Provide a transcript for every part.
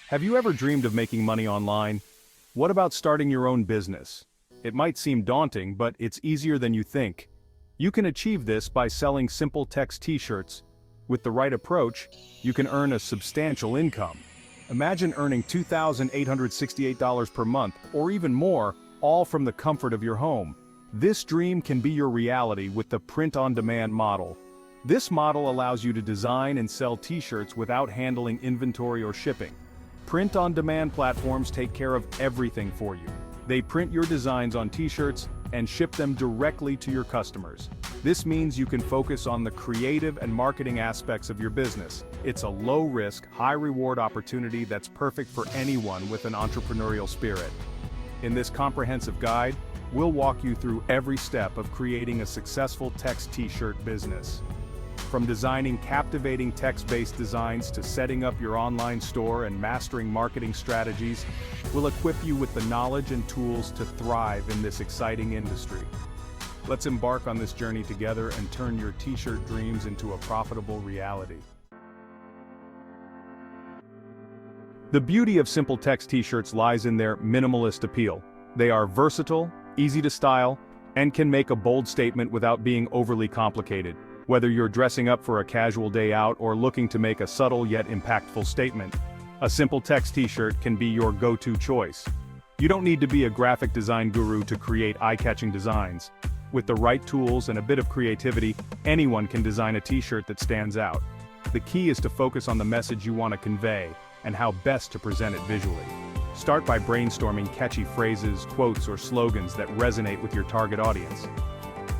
Have you ever dreamed of making money online? What about starting your own business? It might seem daunting, but it's easier than you think. You can achieve this by selling simple text t-shirts. With the right approach, you can earn a substantial income. Imagine earning $2,868 per month, or even more, all from the comfort of your home. This dream can be your reality with the print-on-demand model. This model allows you to design and sell t-shirts without handling inventory or shipping. Print-on-demand platforms take care of everything for you. They print your designs on t-shirts and ship them directly to your customers. This means you can focus on the creative and marketing aspects of your business. It's a low-risk, high-reward opportunity that's perfect for anyone with an entrepreneurial spirit. In this comprehensive guide, we'll walk you through every step of creating a successful text t-shirt business. From designing captivating text-based designs to setting up your online store and mastering marketing strategies, we'll equip you with the knowledge and tools to thrive in this exciting industry. Let's embark on this journey together and turn your t-shirt dreams into a profitable reality. The beauty of simple text t-shirts lies in their minimalist appeal. They are versatile, easy to style, and can make a bold statement without being overly complicated. Whether you're dressing up for a casual day out or looking to make a subtle yet impactful statement, a simple text t-shirt can be your go-to choice. You don't need to be a graphic design guru to create eye-catching designs. With the right tools and a bit of creativity, anyone can design a t-shirt that stands out. The key is to focus on the message you want to convey and how best to present it visually. Start by brainstorming catchy phrases, quotes, or slogans that resonate with your target audience.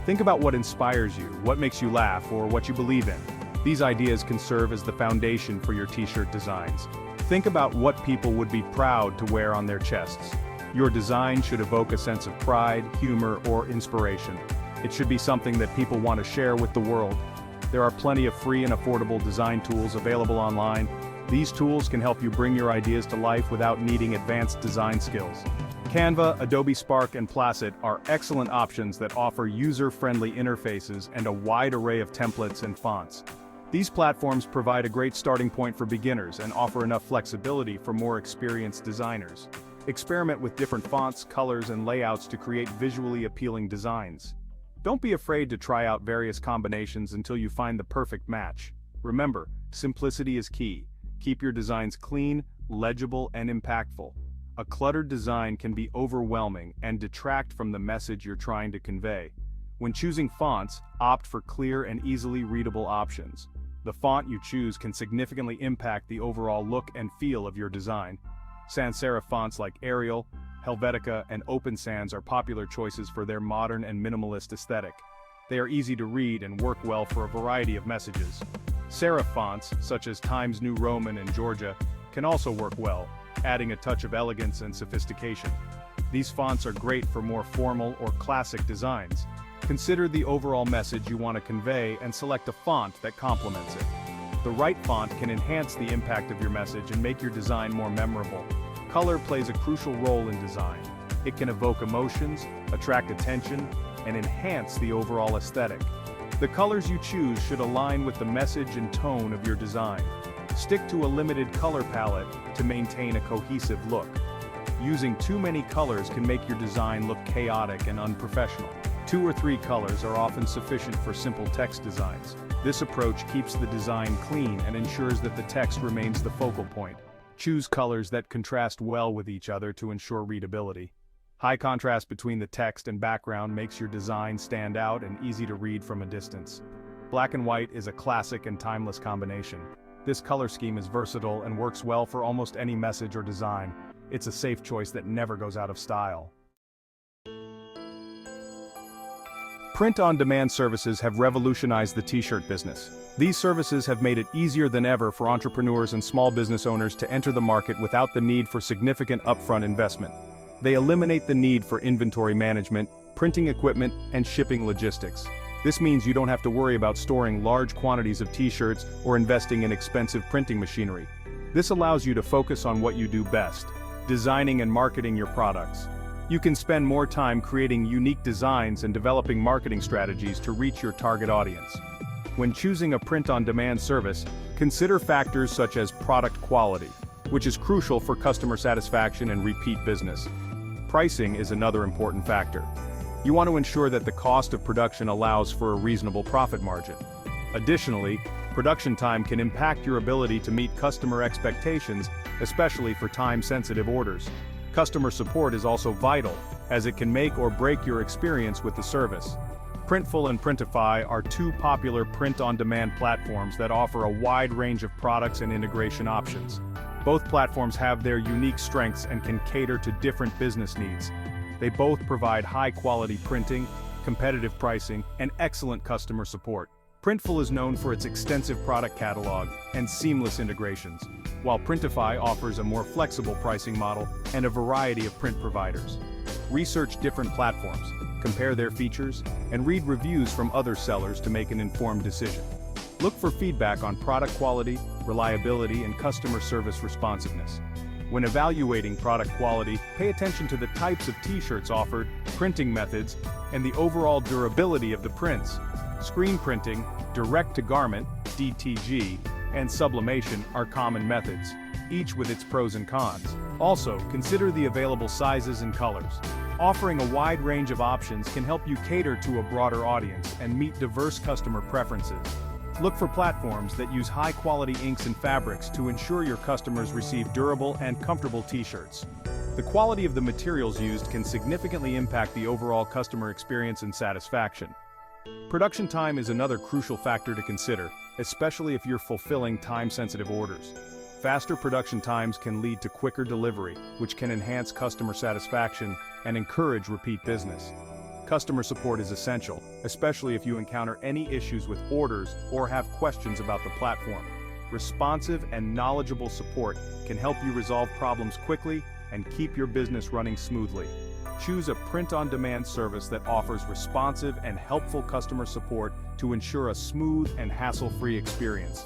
Think about what inspires you, what makes you laugh, or what you believe in. These ideas can serve as the foundation for your t-shirt designs. Think about what people would be proud to wear on their chests. Your design should evoke a sense of pride, humor, or inspiration. It should be something that people want to share with the world. There are plenty of free and affordable design tools available online. These tools can help you bring your ideas to life without needing advanced design skills. Canva, Adobe Spark, and Placid are excellent options that offer user-friendly interfaces and a wide array of templates and fonts. These platforms provide a great starting point for beginners and offer enough flexibility for more experienced designers. Experiment with different fonts, colors, and layouts to create visually appealing designs. Don't be afraid to try out various combinations until you find the perfect match. Remember, simplicity is key. Keep your designs clean, legible, and impactful. A cluttered design can be overwhelming and detract from the message you're trying to convey. When choosing fonts, opt for clear and easily readable options. The font you choose can significantly impact the overall look and feel of your design. Sans serif fonts like Arial, Helvetica, and Open Sans are popular choices for their modern and minimalist aesthetic. They are easy to read and work well for a variety of messages. Serif fonts, such as Times New Roman and Georgia, can also work well, adding a touch of elegance and sophistication. These fonts are great for more formal or classic designs. Consider the overall message you want to convey and select a font that complements it. The right font can enhance the impact of your message and make your design more memorable. Color plays a crucial role in design. It can evoke emotions, attract attention, and enhance the overall aesthetic. The colors you choose should align with the message and tone of your design. Stick to a limited color palette to maintain a cohesive look. Using too many colors can make your design look chaotic and unprofessional. 2 or 3 colors are often sufficient for simple text designs. This approach keeps the design clean and ensures that the text remains the focal point. Choose colors that contrast well with each other to ensure readability. High contrast between the text and background makes your design stand out and easy to read from a distance. Black and white is a classic and timeless combination. This color scheme is versatile and works well for almost any message or design. It's a safe choice that never goes out of style. Print-on-demand services have revolutionized the t-shirt business. These services have made it easier than ever for entrepreneurs and small business owners to enter the market without the need for significant upfront investment. They eliminate the need for inventory management, printing equipment, and shipping logistics. This means you don't have to worry about storing large quantities of t-shirts or investing in expensive printing machinery. This allows you to focus on what you do best, designing and marketing your products. You can spend more time creating unique designs and developing marketing strategies to reach your target audience. When choosing a print-on-demand service, consider factors such as product quality. which is crucial for customer satisfaction and repeat business. Pricing is another important factor. You want to ensure that the cost of production allows for a reasonable profit margin. Additionally, production time can impact your ability to meet customer expectations, especially for time-sensitive orders. Customer support is also vital, as it can make or break your experience with the service. Printful and Printify are two popular print-on-demand platforms that offer a wide range of products and integration options. Both platforms have their unique strengths and can cater to different business needs. They both provide high-quality printing, competitive pricing, and excellent customer support. Printful is known for its extensive product catalog and seamless integrations, while Printify offers a more flexible pricing model and a variety of print providers. Research different platforms, compare their features, and read reviews from other sellers to make an informed decision. Look for feedback on product quality, reliability, and customer service responsiveness. When evaluating product quality, pay attention to the types of t-shirts offered, printing methods, and the overall durability of the prints. Screen printing, direct-to-garment, DTG, and sublimation are common methods, each with its pros and cons. Also, consider the available sizes and colors. Offering a wide range of options can help you cater to a broader audience and meet diverse customer preferences. Look for platforms that use high-quality inks and fabrics to ensure your customers receive durable and comfortable t-shirts. The quality of the materials used can significantly impact the overall customer experience and satisfaction. Production time is another crucial factor to consider, especially if you're fulfilling time-sensitive orders. Faster production times can lead to quicker delivery, which can enhance customer satisfaction and encourage repeat business. Customer support is essential, especially if you encounter any issues with orders or have questions about the platform. Responsive and knowledgeable support can help you resolve problems quickly and keep your business running smoothly. Choose a print-on-demand service that offers responsive and helpful customer support to ensure a smooth and hassle-free experience.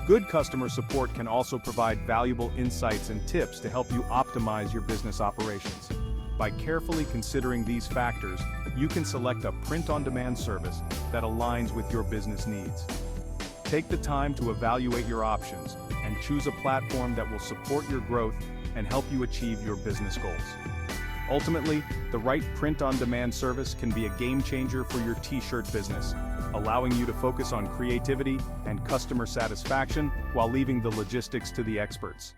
Good customer support can also provide valuable insights and tips to help you optimize your business operations. By carefully considering these factors, you can select a print-on-demand service that aligns with your business needs. Take the time to evaluate your options and choose a platform that will support your growth and help you achieve your business goals. Ultimately, the right print-on-demand service can be a game-changer for your t-shirt business, allowing you to focus on creativity and customer satisfaction while leaving the logistics to the experts.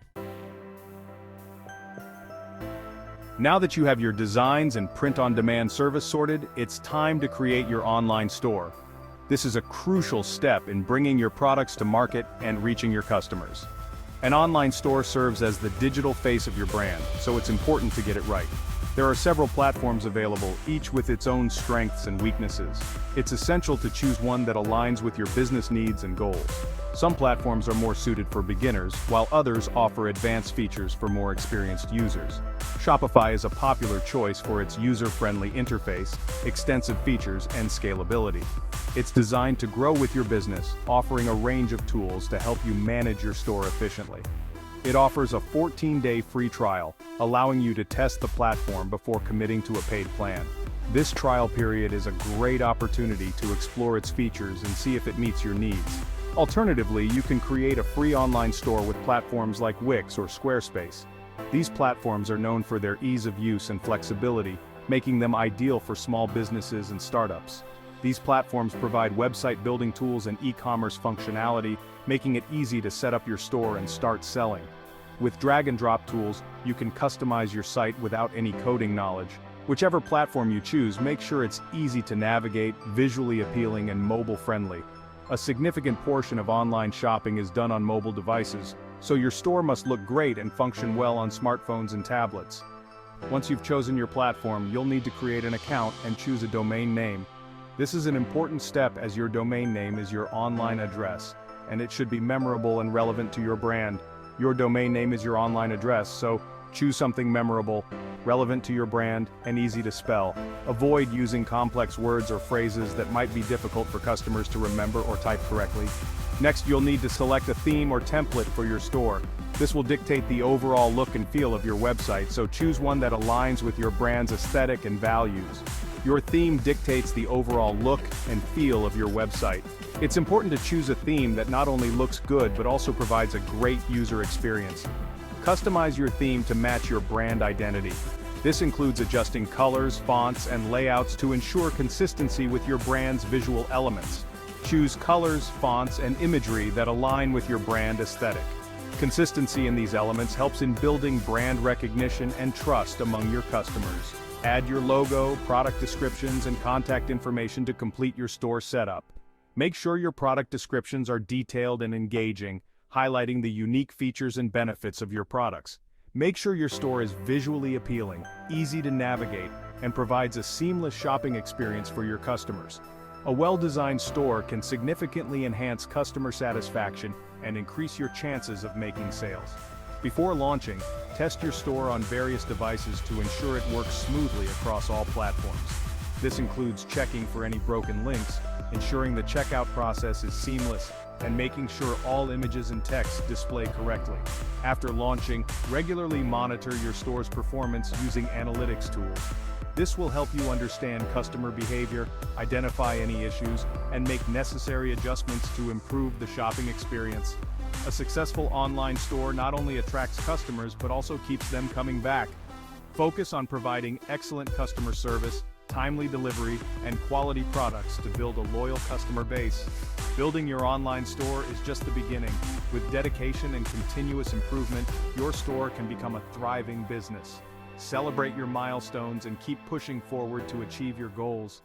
Now that you have your designs and print-on-demand service sorted, it's time to create your online store. This is a crucial step in bringing your products to market and reaching your customers. An online store serves as the digital face of your brand, so it's important to get it right. There are several platforms available, each with its own strengths and weaknesses. It's essential to choose one that aligns with your business needs and goals. Some platforms are more suited for beginners, while others offer advanced features for more experienced users. Shopify is a popular choice for its user-friendly interface, extensive features, and scalability. It's designed to grow with your business, offering a range of tools to help you manage your store efficiently. It offers a 14-day free trial, allowing you to test the platform before committing to a paid plan. This trial period is a great opportunity to explore its features and see if it meets your needs. Alternatively, you can create a free online store with platforms like Wix or Squarespace. These platforms are known for their ease of use and flexibility, making them ideal for small businesses and startups. These platforms provide website building tools and e-commerce functionality, making it easy to set up your store and start selling. With drag-and-drop tools, you can customize your site without any coding knowledge. Whichever platform you choose, make sure it's easy to navigate, visually appealing, and mobile-friendly. A significant portion of online shopping is done on mobile devices, so your store must look great and function well on smartphones and tablets. Once you've chosen your platform, you'll need to create an account and choose a domain name. This is an important step as your domain name is your online address, and it should be memorable and relevant to your brand. Your domain name is your online address, so choose something memorable, relevant to your brand, and easy to spell. Avoid using complex words or phrases that might be difficult for customers to remember or type correctly. Next, you'll need to select a theme or template for your store. This will dictate the overall look and feel of your website, so choose one that aligns with your brand's aesthetic and values. Your theme dictates the overall look and feel of your website. It's important to choose a theme that not only looks good but also provides a great user experience. Customize your theme to match your brand identity. This includes adjusting colors, fonts, and layouts to ensure consistency with your brand's visual elements. Choose colors, fonts, and imagery that align with your brand aesthetic. Consistency in these elements helps in building brand recognition and trust among your customers. Add your logo, product descriptions, and contact information to complete your store setup. Make sure your product descriptions are detailed and engaging, highlighting the unique features and benefits of your products. Make sure your store is visually appealing, easy to navigate, and provides a seamless shopping experience for your customers. A well-designed store can significantly enhance customer satisfaction and increase your chances of making sales. Before launching, test your store on various devices to ensure it works smoothly across all platforms. This includes checking for any broken links, ensuring the checkout process is seamless, and making sure all images and text display correctly. After launching, regularly monitor your store's performance using analytics tools. This will help you understand customer behavior, identify any issues, and make necessary adjustments to improve the shopping experience. A successful online store not only attracts customers but also keeps them coming back. Focus on providing excellent customer service, timely delivery, and quality products to build a loyal customer base. Building your online store is just the beginning. With dedication and continuous improvement, your store can become a thriving business. Celebrate your milestones and keep pushing forward to achieve your goals.